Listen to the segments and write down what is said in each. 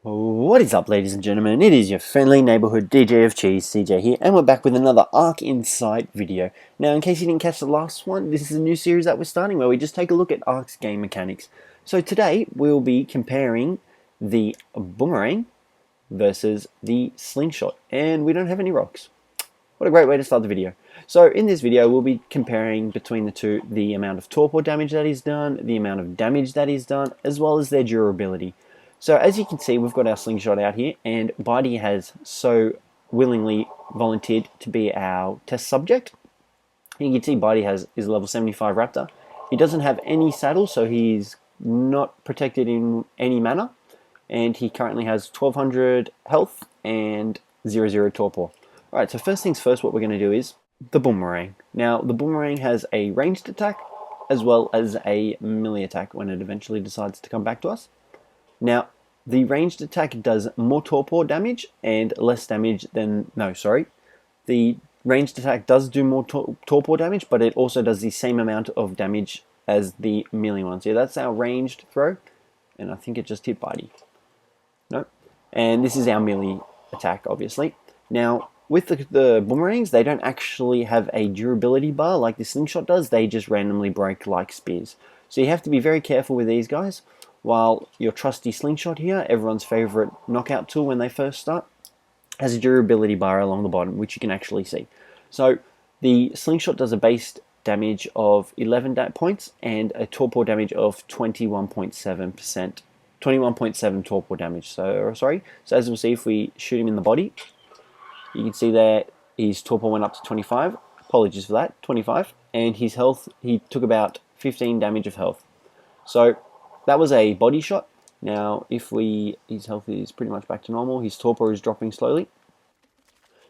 What is up, ladies and gentlemen? It is your friendly neighborhood DJ of cheese, CJ here, and we're back with another ARK INSIGHT video. Now, in case you didn't catch the last one, this is a new series that we're starting where we just take a look at ARK's game mechanics. So today, we'll be comparing the Boomerang versus the Slingshot, and we don't have any rocks. What a great way to start the video. So in this video, we'll be comparing between the two the amount of torpor damage that is done, the amount of damage that is done, as well as their durability. So as you can see, we've got our Slingshot out here, and Bitey has so willingly volunteered to be our test subject. You can see Bitey is a level 75 Raptor. He doesn't have any saddle, so he's not protected in any manner, and he currently has 1200 health and 0 torpor. Alright, so first things first, what we're going to do is the Boomerang. Now, the Boomerang has a ranged attack as well as a melee attack when it eventually decides to come back to us. Now, the ranged attack does more torpor damage and less damage than... No, sorry. The ranged attack does do more torpor damage, but it also does the same amount of damage as the melee one. So that's our ranged throw, and I think it just hit Bitey. No. And this is our melee attack, obviously. Now, with the Boomerangs, they don't actually have a durability bar like the Slingshot does. They just randomly break like spears. So you have to be very careful with these guys. While your trusty Slingshot here, everyone's favorite knockout tool when they first start, has a durability bar along the bottom, which you can actually see. So the Slingshot does a base damage of 11 points and a torpor damage of 21.7%. 21.7 torpor damage. So as we'll see, if we shoot him in the body, you can see there his torpor went up to 25. Apologies for that, 25. And his health, he took about 15 damage of health. So that was a body shot. Now, his health is pretty much back to normal. His torpor is dropping slowly.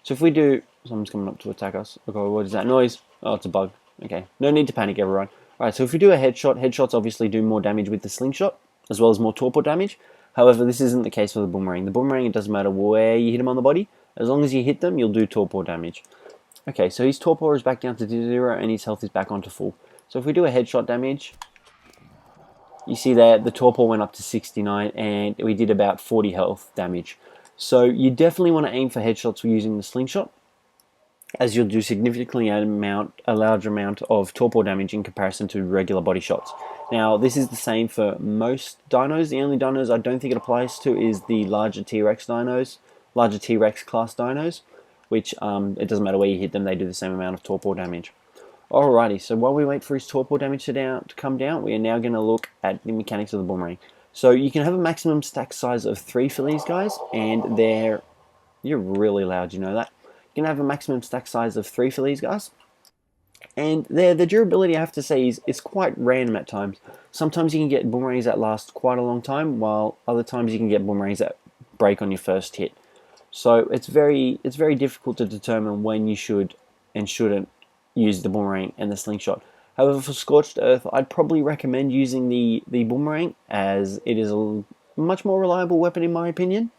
So if we do, someone's coming up to attack us. Okay, what is that noise? Oh, it's a bug. Okay, no need to panic, everyone. Alright, so if we do a headshot, headshots obviously do more damage with the Slingshot, as well as more torpor damage. However, this isn't the case for the Boomerang. The Boomerang, it doesn't matter where you hit him on the body. As long as you hit them, you'll do torpor damage. Okay, so his torpor is back down to 0, and his health is back onto full. So if we do a headshot damage, you see that the torpor went up to 69 and we did about 40 health damage. So you definitely want to aim for headshots using the Slingshot, as you'll do significantly a large amount of torpor damage in comparison to regular body shots. Now, this is the same for most dinos. The only dinos I don't think it applies to is the larger T-Rex dinos, larger T-Rex class dinos, which it doesn't matter where you hit them, they do the same amount of torpor damage. Alrighty, so while we wait for his torpor damage to come down, we are now going to look at the mechanics of the Boomerang. So you can have a maximum stack size of 3 for these guys, and you're really loud, you know that? You can have a maximum stack size of 3 for these guys, and the durability, I have to say, is quite random at times. Sometimes you can get Boomerangs that last quite a long time, while other times you can get Boomerangs that break on your first hit. So it's very difficult to determine when you should and shouldn't use the Boomerang and the Slingshot. However, for Scorched Earth, I'd probably recommend using the Boomerang, as it is a much more reliable weapon in my opinion,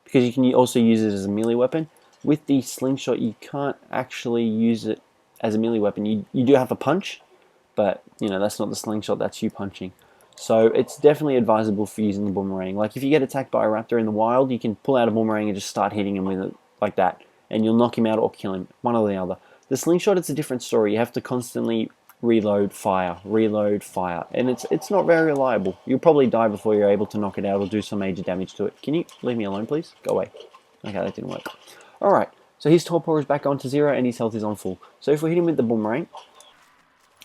because you can also use it as a melee weapon. With the Slingshot, you can't actually use it as a melee weapon. You do have a punch, but you know that's not the Slingshot, that's you punching. So it's definitely advisable for using the Boomerang. Like if you get attacked by a raptor in the wild, you can pull out a Boomerang and just start hitting him with it like that, and you'll knock him out or kill him, one or the other. The Slingshot, it's a different story. You have to constantly reload, fire, and it's not very reliable. You'll probably die before you're able to knock it out or do some major damage to it. Can you leave me alone, please? Go away. Okay, that didn't work. Alright, so his torpor is back onto 0 and his health is on full. So if we hit him with the Boomerang,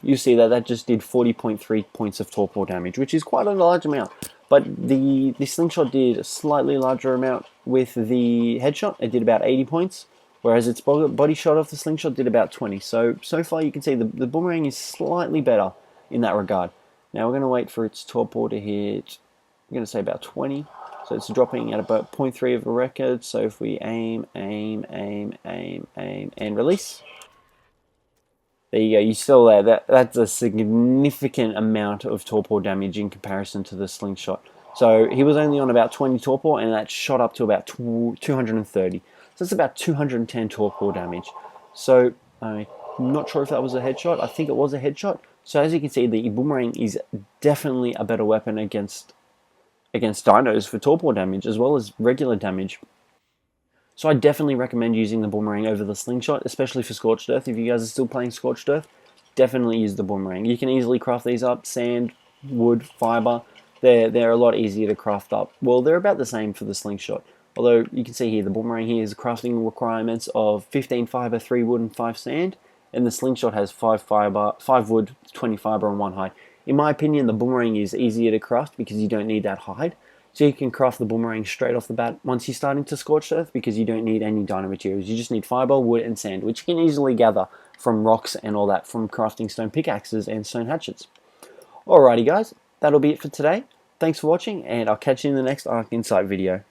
you see that just did 40.3 points of torpor damage, which is quite a large amount. But the Slingshot did a slightly larger amount with the headshot. It did about 80 points. Whereas its body shot off the Slingshot did about 20. So far you can see the Boomerang is slightly better in that regard. Now we're going to wait for its torpor to hit, I'm going to say about 20. So it's dropping at about 0.3 of a record. So if we aim, and release. There you go, you saw that's a significant amount of torpor damage in comparison to the Slingshot. So he was only on about 20 torpor, and that shot up to about 230. So that's about 210 torpor damage. So I'm not sure if that was a headshot. I think it was a headshot. So as you can see, the Boomerang is definitely a better weapon against against dinos for torpor damage as well as regular damage. So I definitely recommend using the Boomerang over the Slingshot, especially for Scorched Earth. If you guys are still playing Scorched Earth, definitely use the Boomerang. You can easily craft these up, sand, wood, fiber. They're a lot easier to craft up. Well, they're about the same for the Slingshot. Although you can see here, the Boomerang here is crafting requirements of 15 fiber, 3 wood, and 5 sand. And the Slingshot has 5 fiber, 5 wood, 20 fiber, and 1 hide. In my opinion, the Boomerang is easier to craft because you don't need that hide. So you can craft the Boomerang straight off the bat once you start into Scorched Earth because you don't need any dino materials. You just need fiber, wood, and sand, which you can easily gather from rocks and all that from crafting stone pickaxes and stone hatchets. Alrighty guys, that'll be it for today. Thanks for watching, and I'll catch you in the next ARK Insight video.